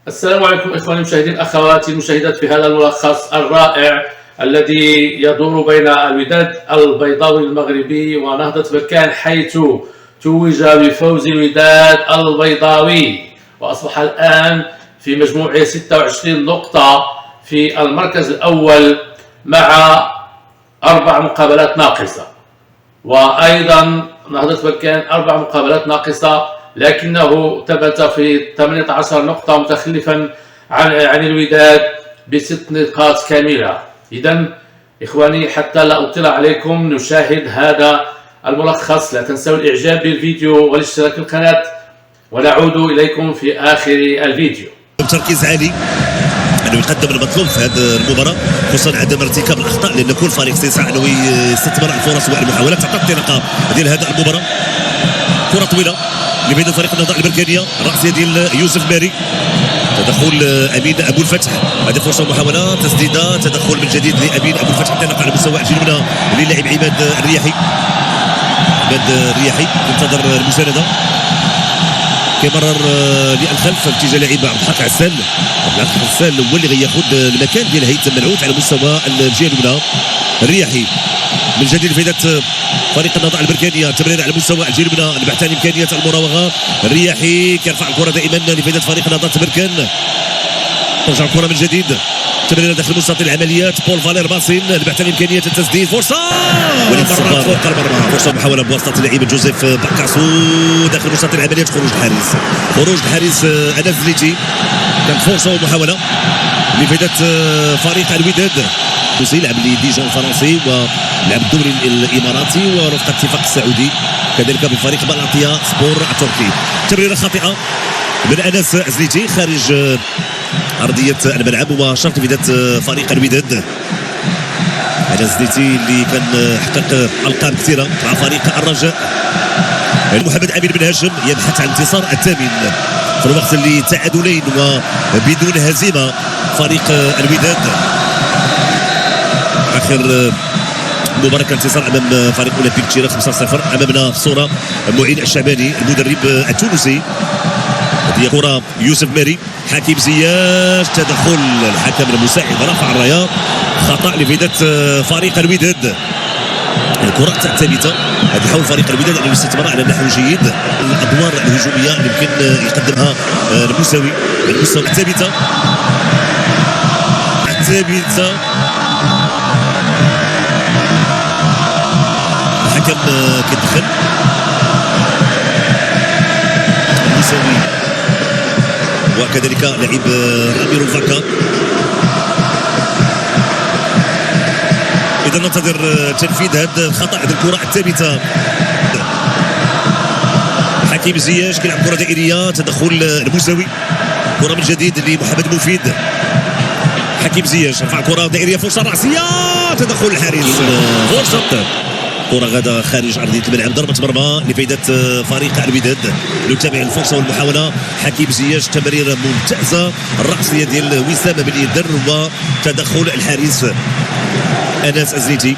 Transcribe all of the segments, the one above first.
السلام عليكم إخواني المشاهدين، أخواتي المشاهدات، في هذا الملخص الرائع الذي يدور بين الوداد البيضاوي المغربي ونهضة بركان، حيث توج بفوز الوداد البيضاوي وأصبح الآن في مجموعه 26 نقطة في المركز الأول مع 4 مقابلات ناقصة، وأيضا نهضة بركان 4 مقابلات ناقصة، لكنه ثبت في 18 نقطة متخلفا عن الوداد ب6 نقاط كاملة. إذن إخواني، حتى لا أطيل عليكم، نشاهد هذا الملخص. لا تنسوا الإعجاب بالفيديو والاشتراك في القناة، ونعود إليكم في آخر الفيديو. تركيز عالي انه يقدم المطلوب في هذه المباراه، خصوصا عدم ارتكاب الاخطاء، لان كل فريق سيسعى انه يستثمر الفرص والمحاولات تعطي الانطلاقه ديال هذه المباراه. كره طويله لبين فريق النهضه البركانيه، الرأسية ديال يوسف ماري، تدخل امين ابو الفتح، هذه فرصه ومحاوله تسديده، تدخل من جديد لامين ابو الفتح، انطلاق على مستوى الجنوب للاعب عماد الرياحي. ينتظر المسانده، كيمرر للخلف في اتجاه لاعب عبد الحق عسال. عبد الحق عسال هو اللي غياخذ المكان ديال هيثم منعوت على مستوى الجهه اليمنى. الرياحي من جديد فائده فريق النهضه البركانيه، تمرير على مستوى الجهه اليمنى، البحث عن امكانيه المراوغه. الرياحي كيرفع الكره دائما لفائده فريق النهضه بركان، ترجع الكره من جديد، تمرير داخل مستطيل العمليات، بول فالير باسين، البحث عن امكانيه التسديد، فرصه وللمرات فوق المرمى، فرصه محاوله بواسطه اللاعب جوزيف باكاسو داخل مستطيل العمليات، خروج الحارس انس زليتي، كانت فرصه ومحاوله لفائده فريق الوداد. يلعب لديجون الفرنسي ولعب الدوري الاماراتي ورفقه اتفاق السعودي، كذلك بفريق بلاتيا سبور التركي. تمريره خاطئه من انس زليتي خارج ارضيه الملعب، وشرط فائده فريق الوداد. انس زليتي اللي كان حقق القاب كثيره مع فريق الرجاء. محمد امين بن هاشم يبحث عن انتصار الثامن في الوقت اللي تعادلين وبدون هزيمه فريق الوداد. اخر مباراة كان انتصار امام فريق اولمبيك تشيرا 5-0. امامنا في الصورة معين الشعباني المدرب التونسي. هذه كرة يوسف ماري، حكيم زياش، تدخل الحكم المساعد، رفع الراية، خطأ لفائدة فريق الوداد. الكرة ثابتة، هذا يحاول فريق الوداد ان يستثمر على نحو جيد الادوار الهجومية اللي يمكن يقدمها المساوي. ثابتة الحكم كيدخل المساوي، وكذلك لاعب راميرو فاكا. اذا ننتظر تنفيذ هذا الخطا، هذه الكره الثابته. حكيم زياش كيلعب كره دائريه، تدخل المساوي، كره من جديد لمحمد مفيد. حكيم زياش رفع كره دائريه، فرصه راسيه، تدخل الحارس، فرصه كرة غدا خارج ارضيه الملعب، ضربه مرمى لفائده فريق الوداد. نتابع الفرصه والمحاوله، حكيم زياش، تمريره ممتازه، الرأسية ديال وسام بن يدر، وتدخل الحارس انس الزيتي.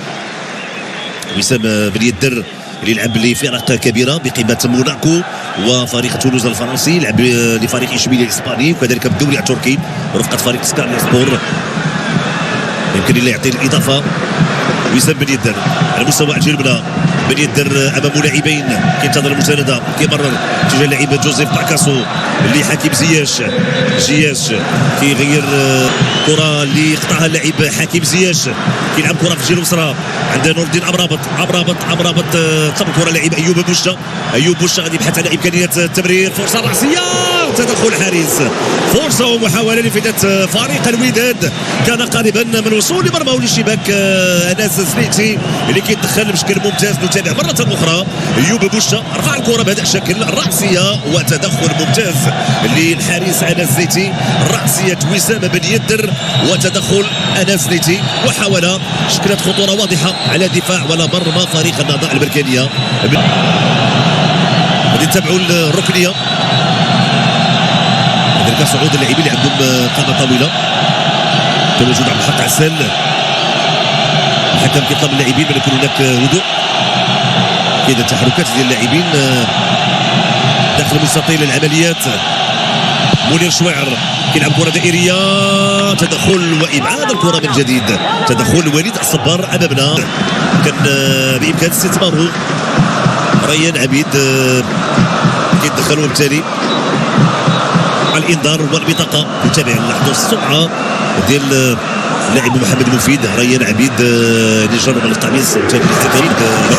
وسام بن يدر اللي يلعب لفرق كبيره بقيمه موناكو وفريق تولوز الفرنسي، لعب لفريق اشبيليه الاسباني وكذلك بالدوري التركي رفقه فريق سكارني سبور. يمكن اللي يعطي الاضافه وسام بن يدر على مستوى الجنوب. بن يدر امام لاعبين، كينتظر المسانده، كيمرر اتجاه اللاعب جوزيف باكاسو اللي حكيم زياش كيغير كره اللي قطعها اللاعب حكيم زياش، كيلعب كره في الجهه اليسرى عند نور الدين امرابط طلب الكره اللاعب ايوب بوشا غادي يبحث على امكانيه التمرير، فرصه راسيه، تدخل الحارس، فرصه ومحاوله لفائده فريق الوداد. كان قريبا من الوصول لمرمى وللشباك انس زليتي اللي كيدخل بشكل ممتاز. نتابع مره اخرى، ايوب بوشا رفع الكره بهذا الشكل، الراسيه وتدخل ممتاز للحارس انس زليتي، راسيه وسام بن يدر وتدخل انس زليتي، وحاول شكلت خطوره واضحه على دفاع ولا مرمى فريق النهضه البركانيه. غادي نتابعوا الركنيه، كذلك صعود اللاعبين اللي عندهم قامه طويله، تواجد عبد الحق عسال. الحكم كيطلب اللاعبين بان يكون هناك هدوء، كاين تحركات ديال اللاعبين داخل مستطيل العمليات. منير شويعر كيلعب كره دائريه، تدخل وابعاد الكره من جديد، تدخل وليد الصبار امامنا كان بامكان استثماره. ريان عبيد كيدخل وبالتالي الانذار والبطاقه. نتابع اللحظه السرعه ديال اللاعب محمد مفيد. ريان عبيد اللي جرب القميص الثاني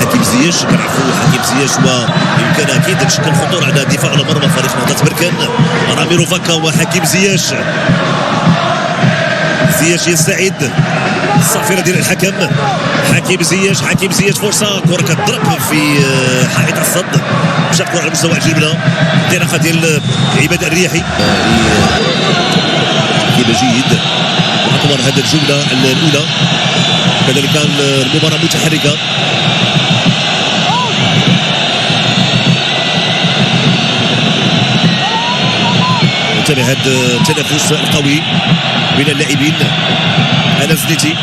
حكيم زياش. كنعرفوا حكيم زياش ويمكن اكيد تشكل خطوره على دفاع على مرمى فريق نهضه بركان. راميرو فاكا وحكيم زياش. زياش يستعد، الصافره ديال الحكم. حكيم زياش فرصه، كره كتضرب في حائط الصد، مشات كره على مستوى الجبله. انطلاقه ديال عباد الرياحي كيما جيد واعتبر هذه الجمله الاولى. كذلك المباراه متحركه. نتابع هذا التنافس القوي بين اللاعبين. انس زنيتي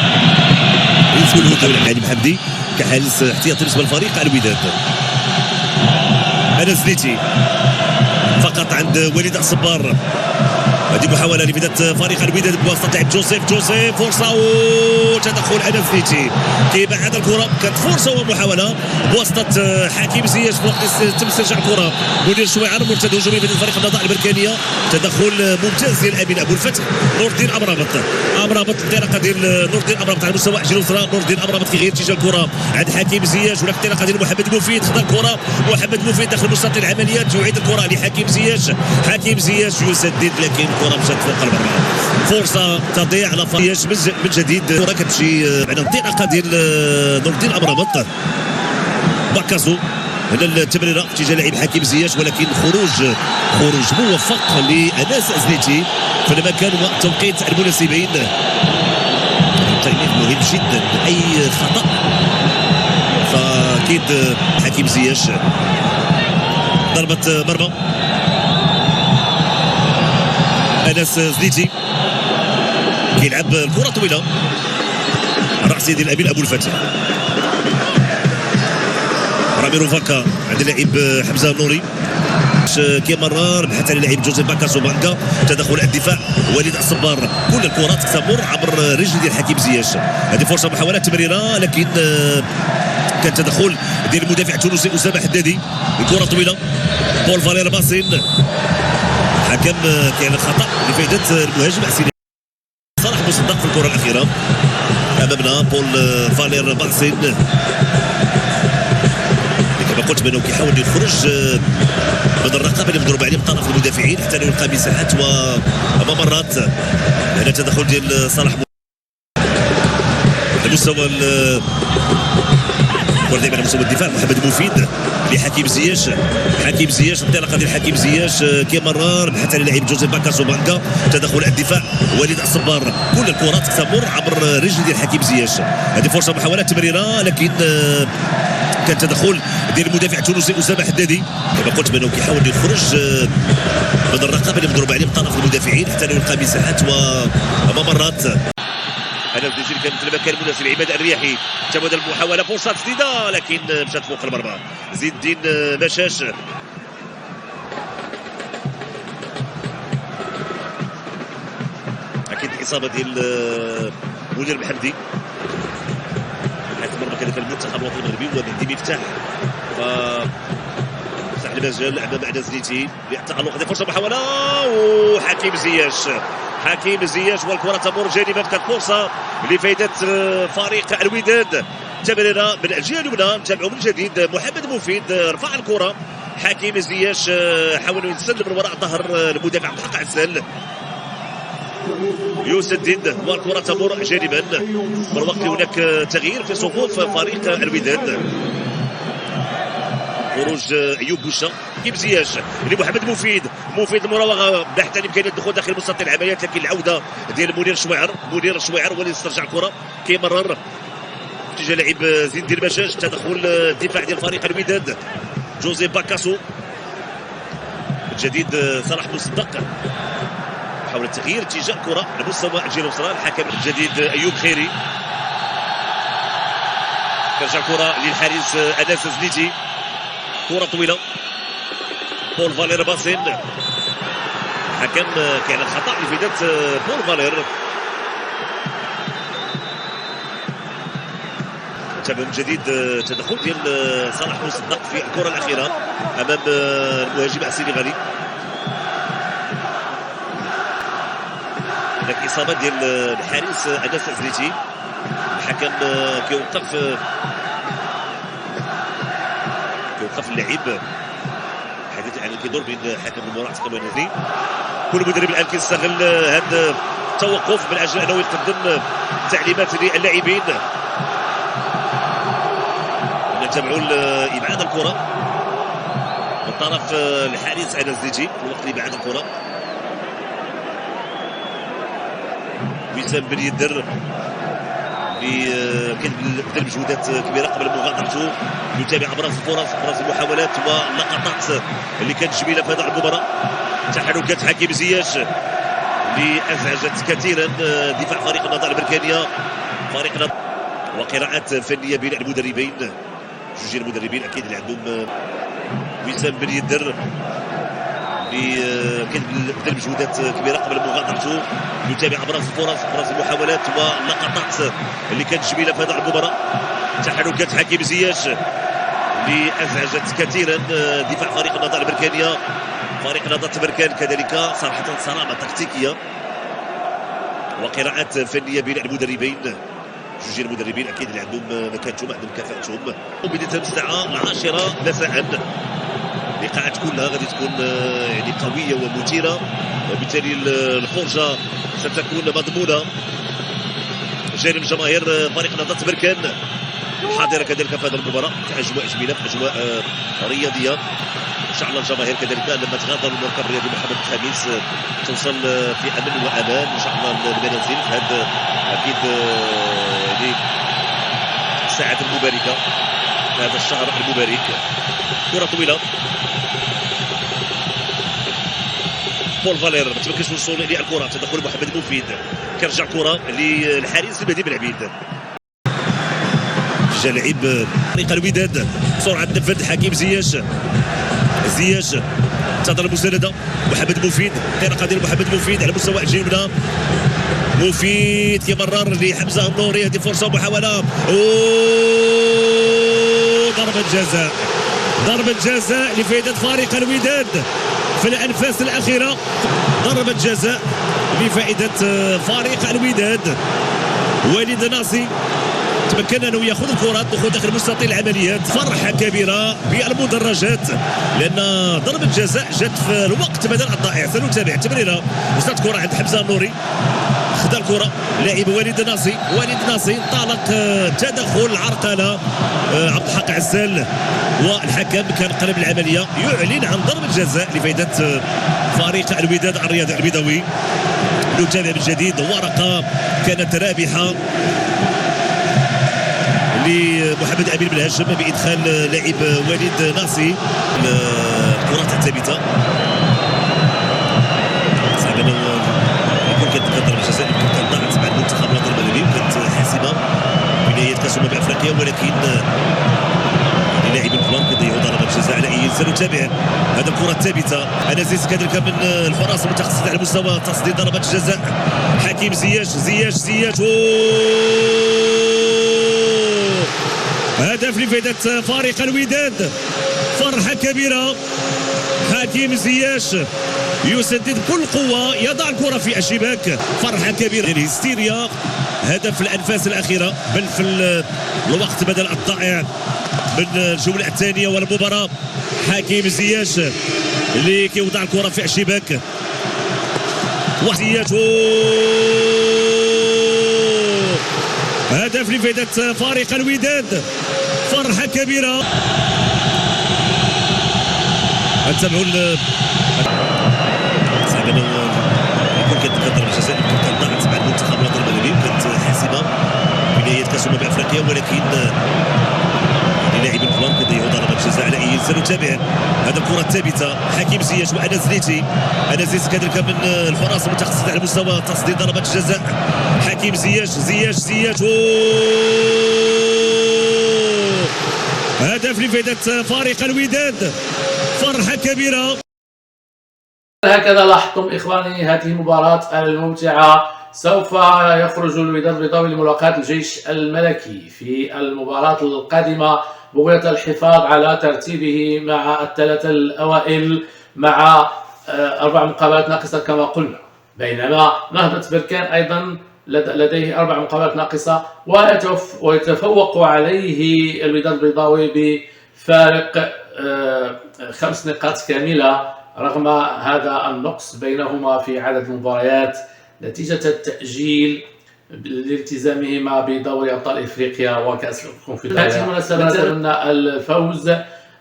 يدخل الهجوم علي محمدي كحارس احتياطي بالنسبه لفريق الوداد. انس زنيتي فقط عند وليد الصبار. هذه محاولة لفائدة فريق الوداد بواسطة لاعب جوزيف. فرصة وتدخل أنس زنيتي كيبعد الكرة. كانت فرصة ومحاولة بواسطة حكيم زياش في وقت تم استرجاع الكرة. منير شويعر مرتد هجومي من فريق النهضة البركانية. تدخل ممتاز ديال أمين أبو الفتح. نور الدين أمرابط الانطلاقة ديال نور الدين أمرابط على مستوى الجهة اليسرى. نور الدين أمرابط كيغير اتجاه الكرة عند حكيم زياش، ولا الانطلاقة ديال محمد مفيد. خدا الكرة محمد مفيد داخل مستطيل العمليات، تعيد الكرة لحكيم زياش يسدد لكن الكرة مشات فوق المرمى. فرصة تضيع على فريق من جديد. الكرة كتمشي بعد انطلاقة ديال نور الدين أمرابط. باكازو هنا التمريرة في اتجاه لاعب حكيم زياش، ولكن خروج موفق لأناس زنيتي في المكان والتوقيت المناسبين. تغيير مهم جدا، أي خطأ فأكيد حكيم زياش. ضربة مرمى انس زنيتي كيلعب الكره طويله. راسي ديال امين ابو الفتح. راميرو فاكا عند اللاعب حمزه النوري كيمرر بحث على اللاعب جوزيف باكاسو بانكا. تدخل الدفاع وليد الصبار. كل الكرات تمر عبر رجل ديال حكيم زياش. هذه فرصه محاوله تمريره، لكن كان تدخل ديال المدافع التونسي اسامه حدادي. الكره طويله بول فالير باسين. حكم كان خطا لفائده المهاجم حسين صلاح مصدق في الكره الاخيره. امامنا بول فالير باسين كما قلت بانه كيحاول يخرج من الرقابه اللي مضروب عليه من طرف المدافعين حتى لو يلقى مساحات وممرات. هنا تدخل ديال صلاح المستوى دائما على مستوى الدفاع. محمد مفيد لحكيم زياش. انطلاقه ديال حكيم زياش كيمرر بحث على اللاعب جوزيف باكاسو بانكا. تدخل الدفاع وليد الصبار. كل الكرات تمر عبر رجل ديال حكيم زياش. هذه فرصه محاوله تمريره، لكن كان تدخل ديال المدافع التونسي اسامه حدادي. كما قلت بانه كيحاول يخرج من الرقابه اللي مضروب عليه من طرف المدافعين حتى لو يلقى مساحات وممرات. هذا التسجيل كان في المكان المناسب. عماد الرياحي تمت المحاوله، فرصه تسديده لكن مشات فوق المرمى. زين الدين مشاش. اكيد الاصابه ديال منير محمدي حيث المرمى كذلك المنتخب الوطني المغربي ومهدي مفتاح. فتح المجال امام عدن زنيتي للتالق. هذه فرصه محاوله وحكيم زياش والكره تمر جانبا. كانت فرصه لفائده فريق الوداد. تمريره من الجهه اليمنى. نتابعوا من جديد. محمد مفيد رفع الكره. حكيم زياش حاولوا يتسلل من وراء ظهر المدافع بحق عسل. يسدد والكره تمر جانبا. بالوقت هناك تغيير في صفوف فريق الوداد. خروج ايوب بوشا. حكيم زياش لمحمد مفيد المراوغه بحث عن امكانيه الدخول داخل مستطيل العمليات، لكن العوده ديال منير شويعر هو اللي استرجع الكره. كيمرر اتجاه لاعب زين الدين مشاش. تدخل الدفاع ديال فريق الوداد جوزيف باكاسو. من جديد صلاح مصدق حاول تغيير اتجاه الكره على مستوى الجهه اليسرى. الحكم الجديد ايوب خيري. ترجع الكره للحارس انس زنيتي. كره طويله بول فالير باسين. الحكم كان خطا لفداء بول فالير. تابع من جديد تدخل ديال صلاح مصدق في الكره الاخيره امام المهاجم السنغالي. هناك اصابه ديال الحارس انس عزريتي. الحكم كيوقف اللعب. حديث عن كيدور بين حكم المراقبه والنادي. كل مدرب الان كيستغل هذا التوقف من اجل انه يقدم تعليمات للاعبين. نتابعوا ابعاد الكره من طرف الحارس انس عزريتي في الوقت اللي بعد الكره. وسام بن يدر اللي كان مجهودات كبيره قبل مغادرته. يتابع ابرز الفرص ابرز المحاولات واللقطات اللي كانت جميله في هذه المباراه. تحركات حكيم زياش اللي ازعجت كثيرا دفاع فريق النهضه البركانيه. فريق النهضه وقراءات فنيه بين المدربين. جوج المدربين اكيد اللي عندهم. وسام بن يدر اللي كان مجهودات كبيره قبل مغادرته. يتابع ابرز الفرص ابرز المحاولات واللقطات اللي كانت جميله في هذه المباراه. تحركات حكيم زياش اللي ازعجت كثيرا دفاع فريق النهضه البركانيه. فريق نهضه بركان كذلك صراحه صرامه تكتيكيه وقراءات فنيه بين المدربين. جوج المدربين اكيد اللي عندهم مكانتهم عندهم كفاءتهم. بدايه الساعه 10 مساء. اللقاءات كلها غادي تكون يعني قويه ومثيره وبالتالي الفرجه ستكون مضمونه جانب جماهير فريق نهضه بركان حاضره كذلك في هذه المباراه في اجواء جميله في اجواء رياضيه. ان شاء الله الجماهير كذلك لما تغادر المركب الرياضي محمد الخامس توصل في امن وامان ان شاء الله للمنازل في هذا اكيد يعني الساعات المباركه في هذا الشهر المبارك. كره طويله بول فالير ما تمكنش الوصول للكره. تدخل محمد مفيد كيرجع كره للحارس المهدي بن عبيد. جا لعيب فريق الوداد سرعه نفذ حكيم زياش انتظر المسانده محمد مفيد. انطلاقه ديال محمد مفيد على مستوى الجبنه. مفيد كيمرر لحمزه النوري. هذه فرصه ومحاوله ضربه جزاء لفائده فريق الوداد في الانفاس الاخيره. ضربه جزاء لفائده فريق الوداد. وليد ناصي تمكن انه ياخذ الكره دخول داخل مستطيل العمليات. فرحه كبيره بالمدرجات لان ضربه جزاء جات في الوقت بدل الضائع. سنتابع التمريره وصلت كره عند حمزه النوري. خذ الكره لاعب وليد ناصي انطلق تدخل عرقله عبد الحق عسال والحكم كان قلب العمليه يعلن عن ضربه جزاء لفائده فريق الوداد الرياضي البيضاوي. نتابع من جديد ورقه كانت رابحه لمحمد امين بن هاشم بادخال لاعب وليد ناصي. الكرات الثابته صعب انه يكون كانت ضربه جزاء يمكن كانت ضاعت مع المنتخب الوطني المغربي وكانت حاسمه بنهايه كاس افريقيا ولكن لاعب الكبار كيضيعوا ضربه جزاء على اي. سنتابع هذه الكره الثابته. انازيز كذلك من الحراس المتخصصين على مستوى تصدير ضربه الجزاء. حكيم زياش هدف لفائدة فريق الوداد. فرحة كبيرة. حكيم زياش يسدد بكل قوة يضع الكرة في الشباك. فرحة كبيرة. الهستيريا هدف الأنفاس الأخيرة بل في الوقت بدل الضائع من الجولة الثانية والمباراة. حكيم زياش اللي كيوضع الكرة في الشباك. زياش هدف لفائدة فريق الوداد. فرحة كبيرة. نتابعوا صعب انه يكون كانت ضربة جزاء يمكن كانت ضاعت مع المنتخب الوطني المغربي وكانت حاسمة بنهاية كاس افريقيا ولكن لاعب الكبار كيضيعوا ضربة جزاء على اي. سنتابع هذه الكرة الثابتة. حكيم زياش انازيز كذلك من الحراس المتخصصين على مستوى تصدير ضربة الجزاء. حكيم زياش هدف لفائدة فريق الوداد. فرحة كبيرة. هكذا لاحظتم إخواني هذه المباراة الممتعة. سوف يخرج الوداد البيضاوي لملاقاة الجيش الملكي في المباراة القادمة بغية الحفاظ على ترتيبه مع الثلاثة الأوائل مع 4 مقابلات ناقصة كما قلنا، بينما نهضة بركان أيضا لديه 4 مقابلات ناقصة ويتفوق عليه الوداد البيضاوي بفارق 5 نقاط كاملة رغم هذا النقص بينهما في عدد المباريات نتيجة التأجيل لالتزامهما بدوري أبطال إفريقيا وكأس الكونفدرالية. هذه المناسبة نتمنى الفوز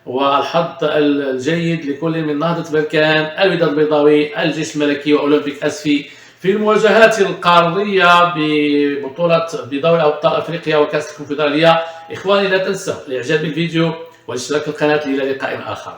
والحظ الجيد لكل من نهضة بركان، الوداد البيضاوي، الجيش الملكي وأولمبيك أسفي في المواجهات القارية ببطولة بدوري أبطال أفريقيا وكأس الكونفدرالية. إخواني لا تنسوا الإعجاب بالفيديو والاشتراك في القناة. إلى لقاء آخر.